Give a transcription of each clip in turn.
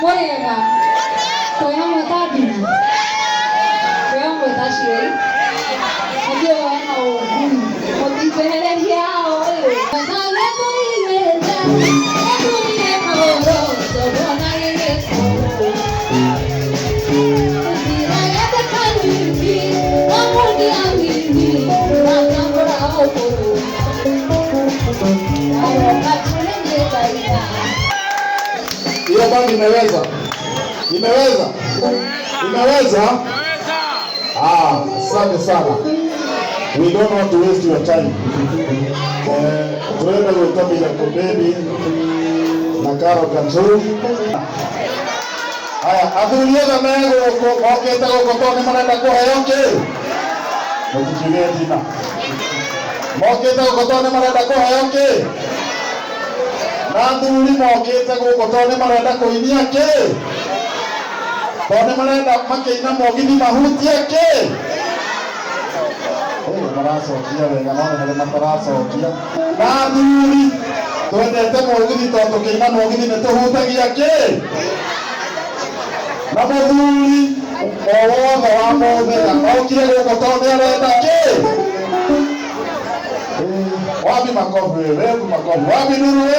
Wega, tôi không người ta gì nè, tôi không người ta gì đấy, bây giờ anh nào một tí chơi lên theo, mà sao lấy tôi về ra, lấy tôi về khẩu rồi, giờ buồn anh về khẩu, vì là em đã khai mình đi, không muốn đi ăn đi, làm sao có đâu có đủ, ai mà chịu lên về đây à? Hiyo bandi imeweza? Imeweza? Imeweza? Asante sana. We don't want to waste your time. Tuende kutoka ya Baby na Karo Kanzu. Haya, adhuriega mego oketa gokoto ni manaenda kuheyoke. Mukikirie dina. Moketa gokoto ni manaenda kuheyoke. Nandu uli mokete guko tone marenda kuinia ke tone marenda makeina mogini mahuti ke maracokia wega no nĩ mataracokia nandu uli twendete mogini tondu keina mogini nĩ tũhutagia ke na mũthuri o wothe wa mũthenya okire guko tone arenda ke wapi makofi wewe makofi wapi nuru wewe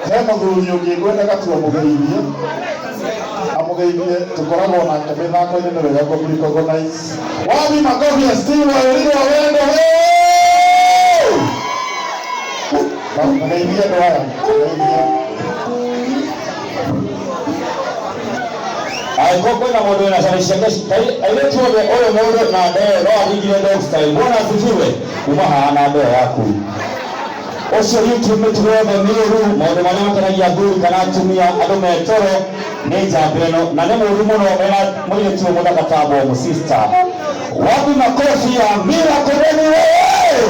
he muthuri ungi ngwenda gatua mugeithie amugeithie tukoragwo nake mithako-inĩ nĩ wega kũmũrecognize wapi makofi ya Steve Wairĩro wendo mugeithie andũ aya Aikoko na modo na sana shaka ailetu wa ole modo na ndio no abigire dog style bona tuziwe kumaha na ndio yako osho YouTube metuwe miru modo manama kana ya guru kana tumia ado metoro neja breno na nemo rumono ena moyo tu moda katabo mu sister wapi makofi ya mira koreni wewe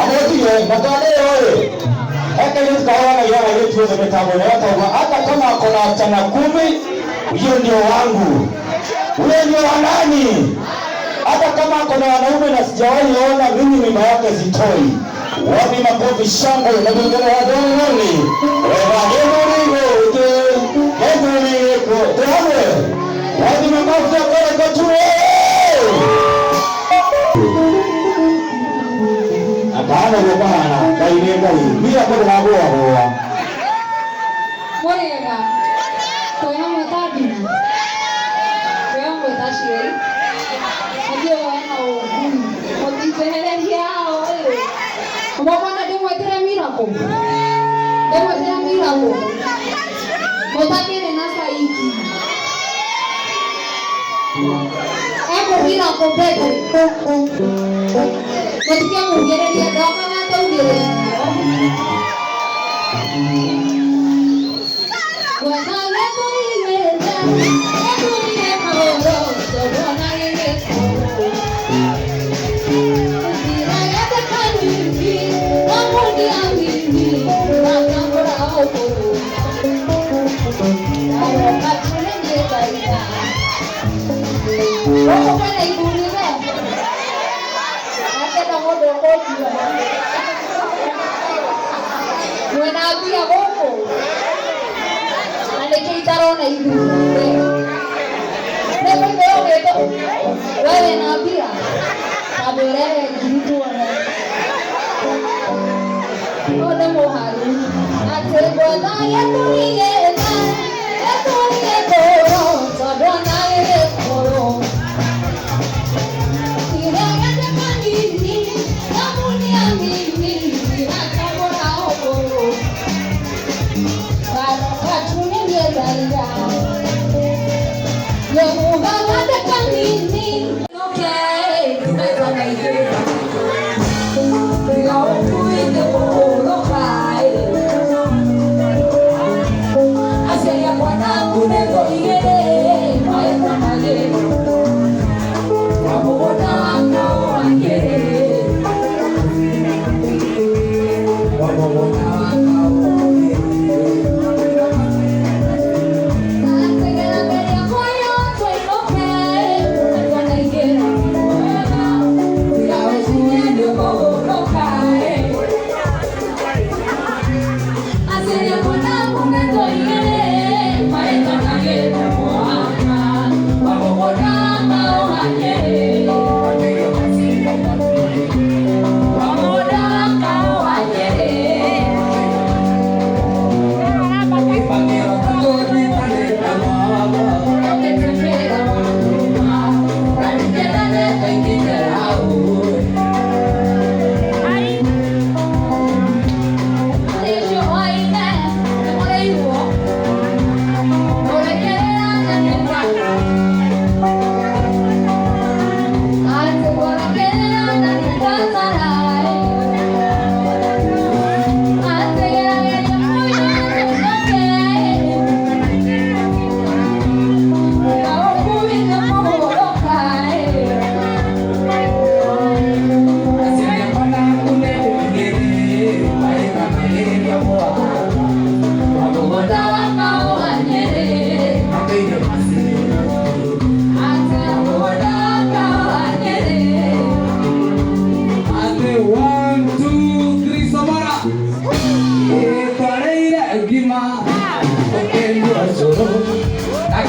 amotie matane wewe hata ile kawana ya yetu wa metabo na hata kama akona chana 10 hiyo ndio wangu. Wewe ndio nani? Hata kama kuna wanaume na sijawahi ona mimi mimba yake zitoi. Wapi makofi shangwe na bendera ya doni? Wewe ndio Tuwe. Wapi makofi ya kwa tuwe? Hapana bwana, kainenda hii. Bila kwa nagoa. Wega, tôi không người ta gì nè, tôi không người ta gì đấy, bây giờ anh nào một tí chơi lên theo, một con là đi ngoài thế mi là cùng, đi ngoài thế mi là cùng, một ta kia này nó sai gì, em cũng đi là cùng đây, một kia một kia này đi đó các bạn tôi đi đấy. Tarona hivi. Ndio ndio wewe na pia. Abelele kitu ana. Ndio mohali. Atego na yetu ni yena. Yetu ni yetu. Sabona yetu. Ila yake kanini. Namuni amini. Nakabona hoko.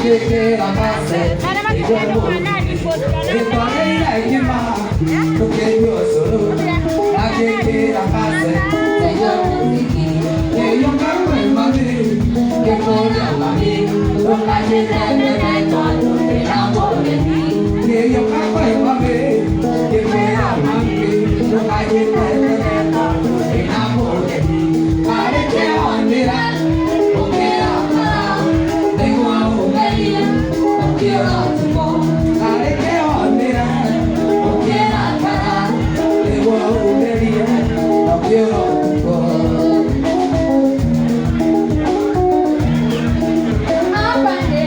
que la pase, y yo no estoy ahí más, lo que yo solo, que la pase, y yo que yo me mami, que voy a mami, lo que te cuando te enamore de mí, que yo me mami, que voy a mami, lo que te cuando te enamore de mí, para que bandera. Apande,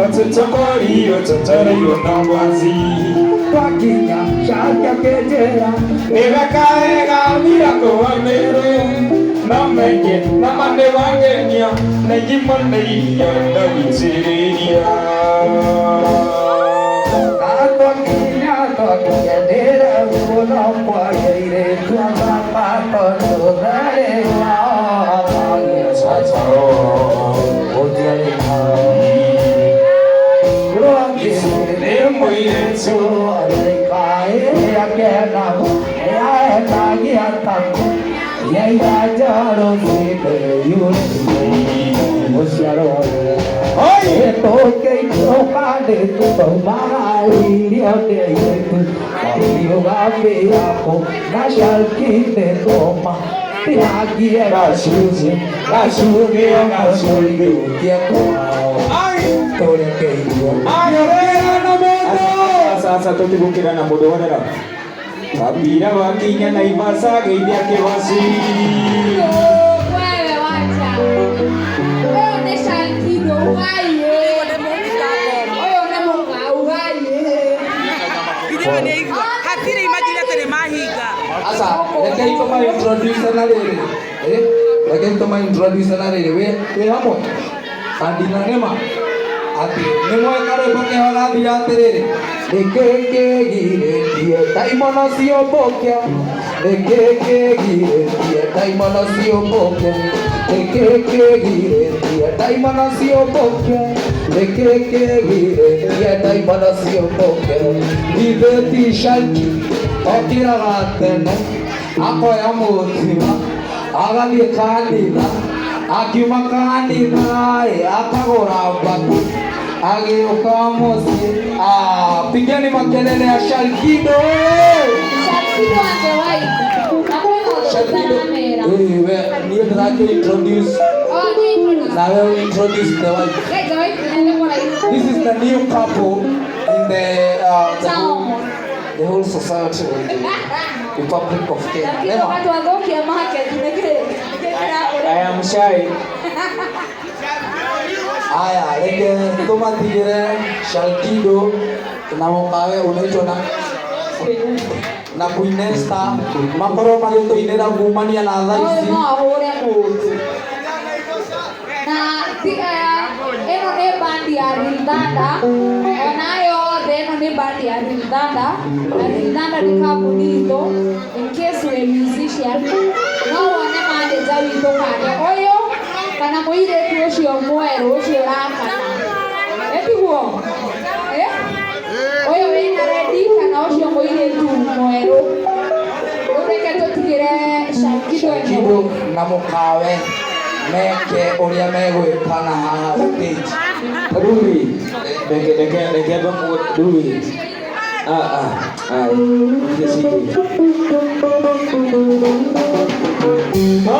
Ote Tutokori utotore yonongwazi Wakinya shaka kejera Nigakaega mirako wamere Namenge namande wangenia Nejimoneiya nawitiriya Wakinya tokiendera Uno kwa yeire Kwa mapa Todare Wa Sataro Odiale Sasa tutibukira na mudo wonera Kabira wakinya na imasa geithia kiwasi Wewe wacha. Wewe ni Shalkido ugaye. Wewe ni Munga ugaye. Hatire imagine tere mahiga. Asa, rekei toma introduce na rere. Rekei toma introduce na rere. We hamwe. Andina nema. Ati nemwe kare bake halathi atiriri. Rekeke gire die daimono sio bokya. Rekeke gire die daimono sio bokya. Rekeke gire die daimono sio bokya. Rekeke gire die daimono sio bokya. Viveti shalki okira gatene. Akoya mutima. Agathie kanitha. Akiuma kanitha akagora mbatu agĩũka mũciĩ. Pigeni makelele ya Shalkido. Shalkido angewahi. Shalkido. We niĩ ndĩrakĩ introduce na wewe introduce the wife. This is the new couple in the whole society of the Republic of Kenya. I am shy. Aya, reke tumatigire Shalkido na mumawe unaitwa na Queen Esther makorwo magĩtũinĩra ngumania na thaa ici. No ahũre mũndũ. Na ĩno nĩ bandi ya Rindanda, onayo yothe ĩno nĩ bandi ya Rindanda, na Rindanda nĩ kambuni itũ. In case we musician, no wone manager witũ kanya ũyũ kana mũirĩtu ũcio mwerũ ũcio ũrakana. Ĩtiguo? Ũyũ wĩna rendi kana ũcio mũirĩtu mwerũ. Reke tũtigĩre Shalkido na mũkawe meke ũrĩa megwĩka na haha stage. Rui, reke vamos Rui.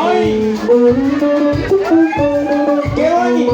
Ai. Que aí?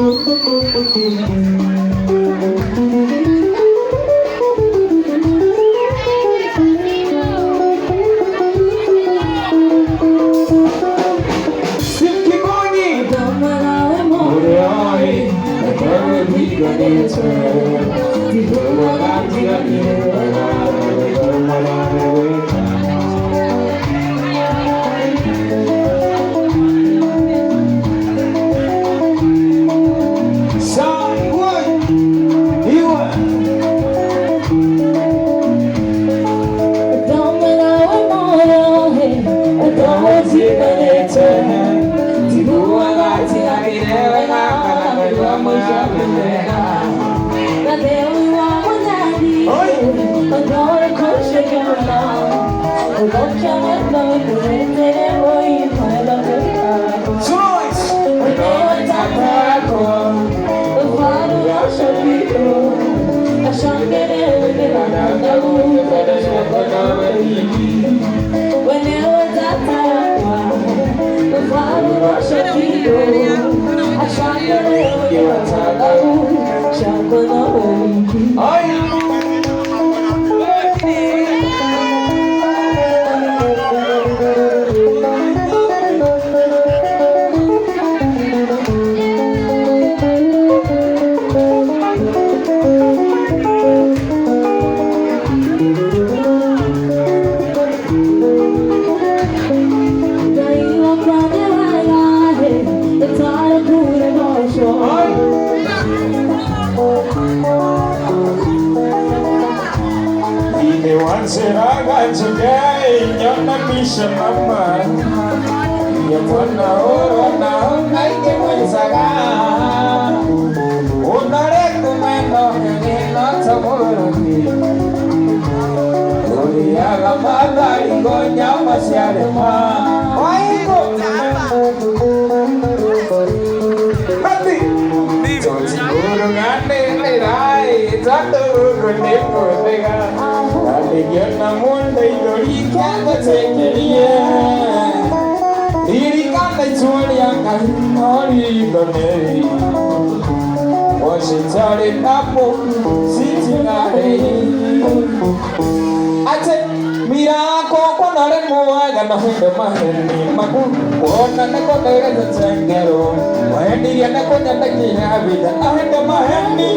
Siraga today, nyona misha mama. Yamana ona naike mwenzaga. Unare kumeno kengena tamuruni. Uriaga mada ingonya masiarema. Waigo. Mati. Toti urungane nirai, tatu urungane kodega. Aligena munde idorika tekeria. Irikanda chulia kahimori donei. Washitari napo sitingare. Ate mirako konare moaga na hende maheni maku. Ona neko nere tsengero. Maheni ya neko nyata kinya vida. Ahende maheni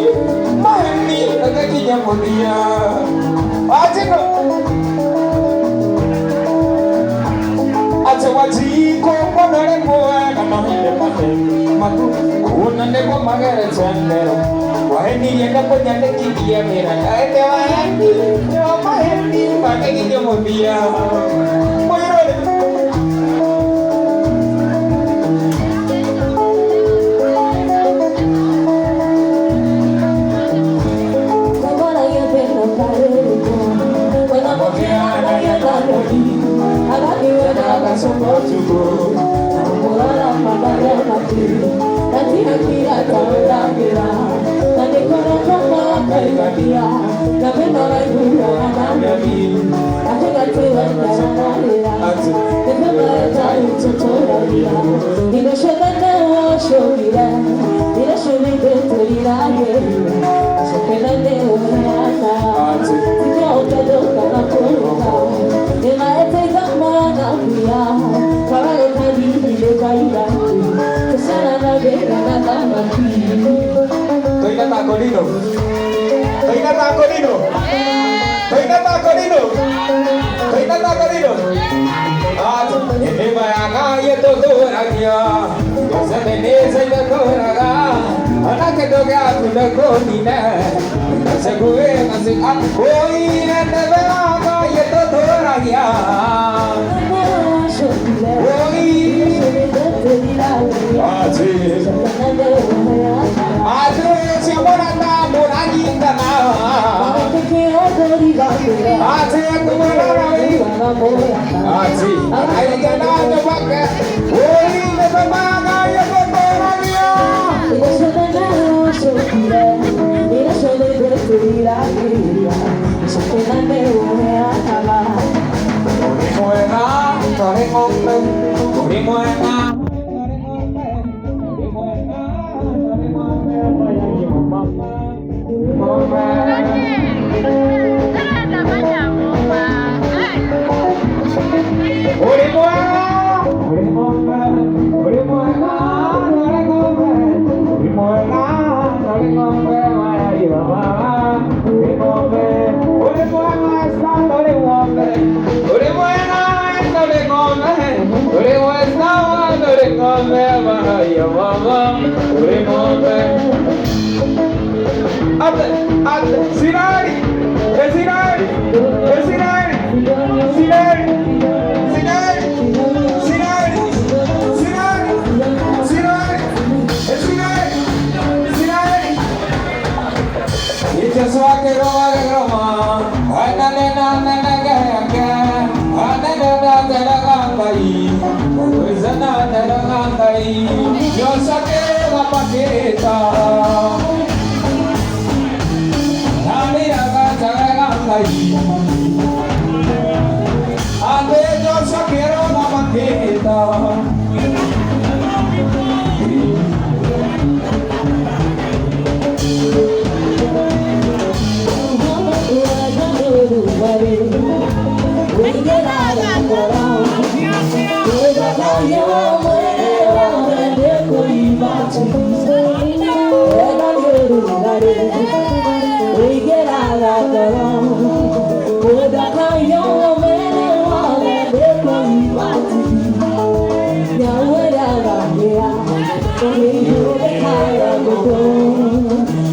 nakakinya mudia. Ate no. Ate wajiko konare moaga na hende maheni maku. Ona neko magere tsengero. Maheni ya neko nyata kinya vida. Ahende maheni nakakinya mudia.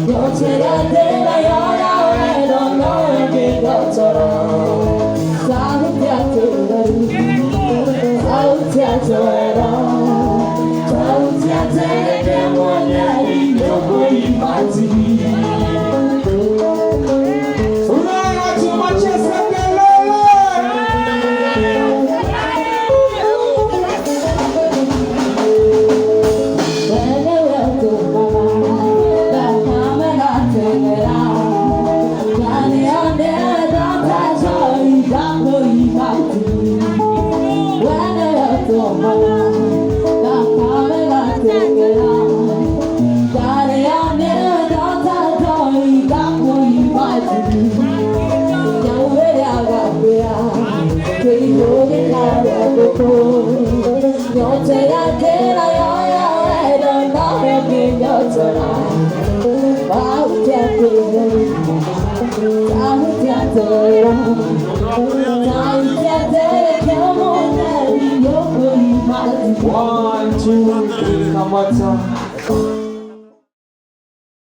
Yo será de la llora, no, no, que yo One, two, three, come on,